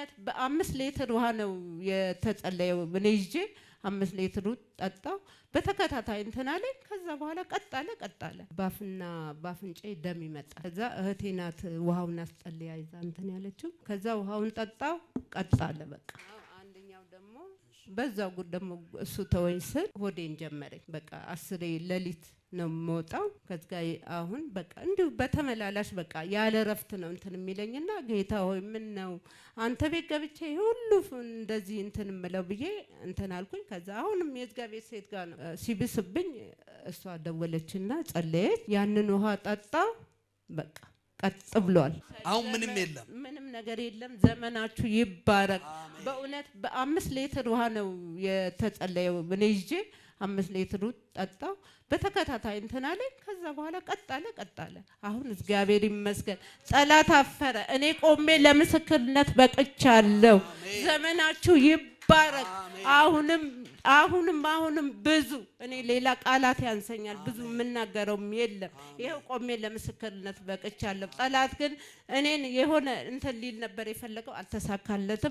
በእውነት በ5 ሊትር ውሃ ነው የተጸለየው። እኔ ይዤ 5 ሊትር ጠጣው በተከታታይ እንትን አለኝ። ከዛ በኋላ ቀጣለ ባፍና ባፍንጬ ደም ይመጣ። ከዛ እህቴ ናት ውሃውን አስጠልያ ይዛ እንትን ያለችው። ከዛ ውሃውን ጠጣው ቀጣለ በቃ። አንደኛው ደግሞ በዛው ጉድ ደግሞ እሱ ተወኝ ስል ሆዴን ጀመረኝ። በቃ 10 ሌሊት ነው የምወጣው። ከዛ አሁን በቃ እንዲሁ በተመላላሽ በቃ ያለ ረፍት ነው እንትን የሚለኝና ጌታ ሆይ ምን ነው አንተ ቤት ገብቼ ሁሉ እንደዚህ እንትን ምለው ብዬ እንትን አልኩኝ። ከዛ አሁንም የእግዚአብሔር ሴት ጋር ነው ሲብስብኝ እሷ ደወለችና ጸለየች። ያንን ውሃ ጠጣ በቃ ቀጥ ብሏል። አሁን ምንም ነገር የለም። ዘመናችሁ ይባረክ። በእውነት በ5 ሊትር ውሃ ነው የተጸለየው። እኔ ይዤ 5 ሊትር ጠጣው በተከታታይ እንትን አለኝ። ከዛ በኋላ ቀጣለ። አሁን እግዚአብሔር ይመስገን ጠላት አፈረ። እኔ ቆሜ ለምስክርነት በቅቻለሁ። ዘመናችሁ ይባረክ። አሁንም ብዙ እኔ ሌላ ቃላት ያንሰኛል። ብዙ የምናገረውም የለም። ይሄው ቆሜ ለምስክርነት በቅቻለሁ። ጠላት ግን እኔን የሆነ እንትን ሊል ነበር የፈለገው፣ አልተሳካለትም።